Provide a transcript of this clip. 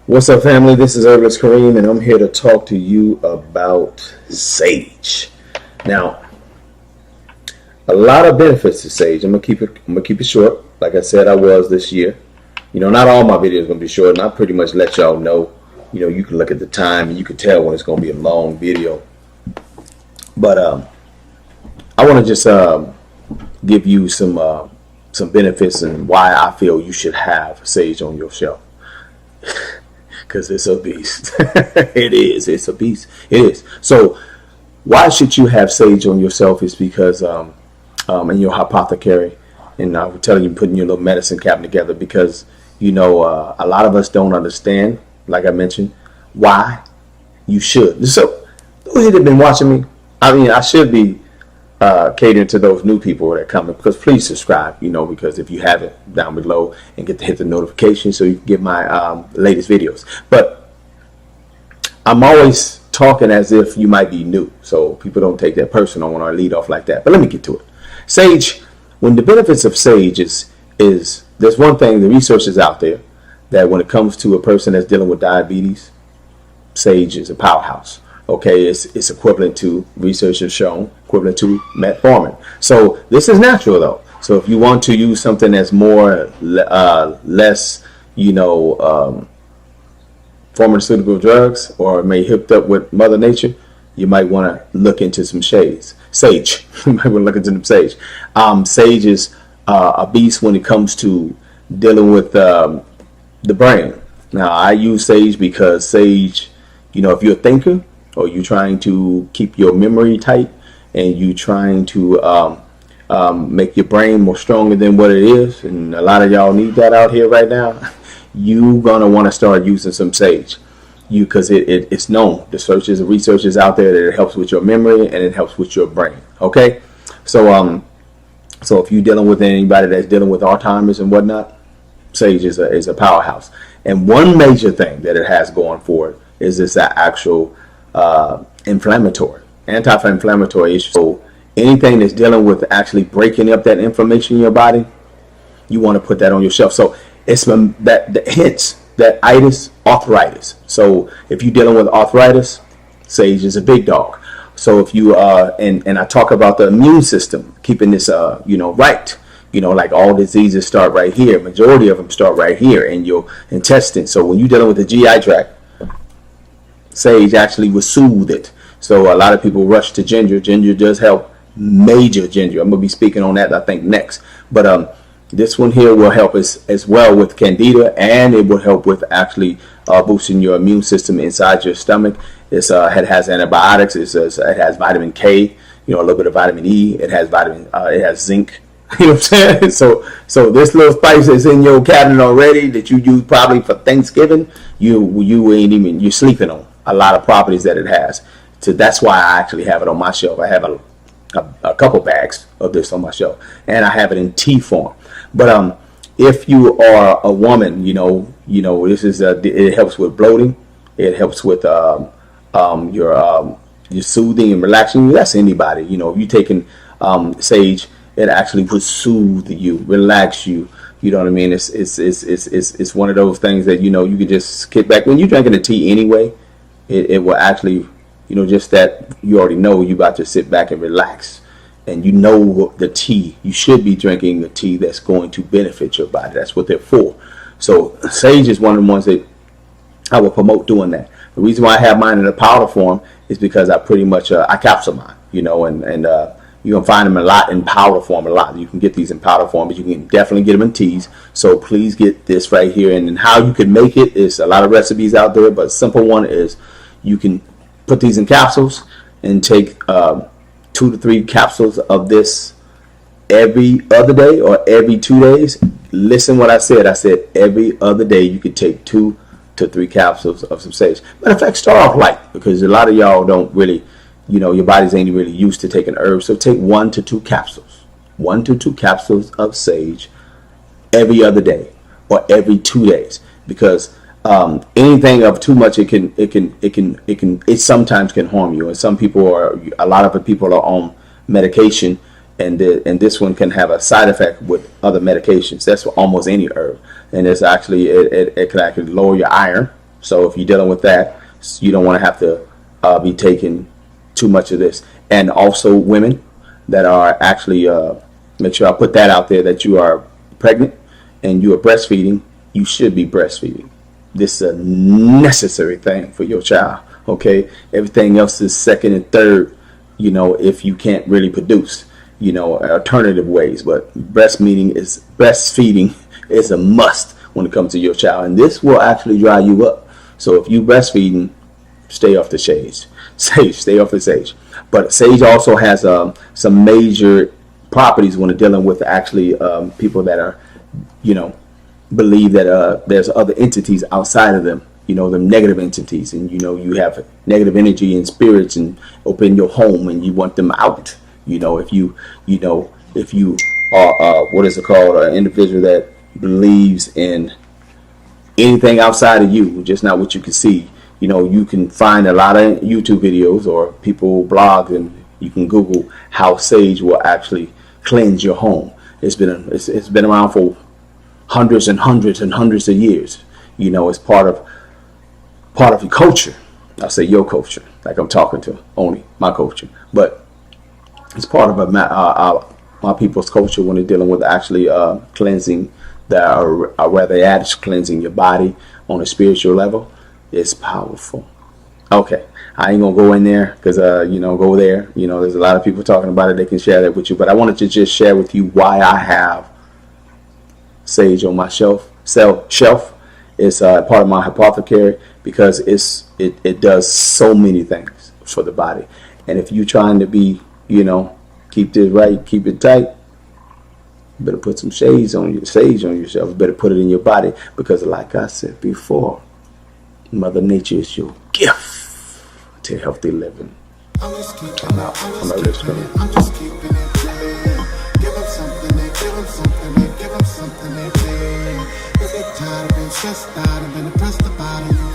What's up, family? This is Herbalist Kareem, and I'm here to talk to you about sage. Now, a lot of benefits to sage. I'm gonna keep it short. Like I said, I was this year. Not all my videos are gonna be short, and I pretty much let y'all know. You can look at the time and you can tell when it's gonna be a long video. But I want to just give you some benefits and why I feel you should have sage on your shelf. Because it's a beast. It is. It's a beast. It is. So why should you have sage on yourself is because in your apothecary, and I would tell you putting your little medicine cabinet together because a lot of us don't understand, like I mentioned, why you should. So those that have been watching me, I should be catering to those new people that are coming, because please subscribe, because if you haven't, down below, and hit the notification so you can get my latest videos. But I'm always talking as if you might be new, so people don't take that personal when I lead off like that. But let me get to it. Sage, when the benefits of sage is there's one thing, the research is out there that when it comes to a person that's dealing with diabetes, sage is a powerhouse. Okay, it's equivalent to, research has shown, equivalent to metformin. So this is natural though. So if you want to use something that's more less, pharmaceutical drugs, or may hooked up with Mother Nature, you might want to look into some sage. You might want to look into some sage. Sage is a beast when it comes to dealing with the brain. Now I use sage because sage, if you're a thinker, or you're trying to keep your memory tight, and you're trying to make your brain more stronger than what it is, and a lot of y'all need that out here right now, you're going to want to start using some sage. Because it's known, the research is out there that it helps with your memory and it helps with your brain. Okay, so if you're dealing with anybody that's dealing with Alzheimer's and whatnot, sage is a powerhouse. And one major thing that it has going for it is this actual anti-inflammatory issue. So anything that's dealing with actually breaking up that inflammation in your body, you want to put that on your shelf. So it's hence that arthritis. So if you're dealing with arthritis, sage is a big dog. So if you and I talk about the immune system, keeping this right. Like all diseases start right here. Majority of them start right here in your intestine. So when you're dealing with the GI tract, sage actually will soothe it. So a lot of people rush to ginger. Ginger does help, major ginger. I'm going to be speaking on that, I think, next. But this one here will help as well with candida, and it will help with actually boosting your immune system inside your stomach. It has antibiotics. It has vitamin K, a little bit of vitamin E. It has zinc. You know what I'm saying? So this little spice is in your cabinet already that you use probably for Thanksgiving. You're sleeping on a lot of properties that it has. So that's why I actually have it on my shelf. I have a couple bags of this on my shelf, and I have it in tea form. But if you are a woman, this is it helps with bloating. It helps with your soothing and relaxing. That's anybody. If you're taking sage, it actually will soothe you, relax you. You know what I mean? It's one of those things that you can just kick back when you're drinking the tea anyway. It will actually, just that you already know you about to sit back and relax, and the tea. You should be drinking the tea that's going to benefit your body. That's what they're for. So sage is one of the ones that I will promote doing that. The reason why I have mine in a powder form is because I pretty much I capsule mine, and you can find them a lot in powder form. A lot you can get these in powder form, but you can definitely get them in teas. So please get this right here. And how you can make it is a lot of recipes out there, but a simple one is you can put these in capsules and take 2 to 3 capsules of this every other day or every 2 days. Listen what I said. I said every other day you could take 2 to 3 capsules of some sage. Matter of fact, start off light, because a lot of y'all don't really, your bodies ain't really used to taking herbs. So take 1 to 2 capsules. 1 to 2 capsules of sage every other day or every 2 days, because anything of too much, it sometimes can harm you. And a lot of people are on medication, and this one can have a side effect with other medications. That's almost any herb, and it's actually it can actually lower your iron. So if you're dealing with that, you don't want to have to be taking too much of this. And also women that are actually, make sure I put that out there, that you are pregnant and you are breastfeeding, you should be breastfeeding. This is a necessary thing for your child. Okay, everything else is second and third, if you can't really produce, alternative ways. But breastfeeding is a must when it comes to your child, and this will actually dry you up. So if you breastfeeding, stay off the sage. Stay off the sage. But sage also has some major properties when dealing with actually people that are, believe that there's other entities outside of them, them negative entities, and you have negative energy and spirits and open your home and you want them out. If you are what is it called, an individual that believes in anything outside of you, just not what you can see. You can find a lot of YouTube videos or people blogs, and you can Google how sage will actually cleanse your home. It's been around for hundreds and hundreds and hundreds of years. It's part of your culture. I'll say your culture, like I'm talking to only my culture, but it's part of my people's culture when they're dealing with actually cleansing or rather adds cleansing your body on a spiritual level. It's powerful. Okay, I ain't gonna go in there because go there. There's a lot of people talking about it. They can share that with you, but I wanted to just share with you why I have sage on my shelf. It's part of my apothecary because it does so many things for the body. And if you're trying to be, keep this right, keep it tight, you better put some sage on yourself. You better put it in your body because, like I said before, Mother Nature is your gift to healthy living. I'm out. I'm out of screen. I'm just keeping it real. Give them something, give them something, give them something, if they tired of being stressed out and been depressed about it.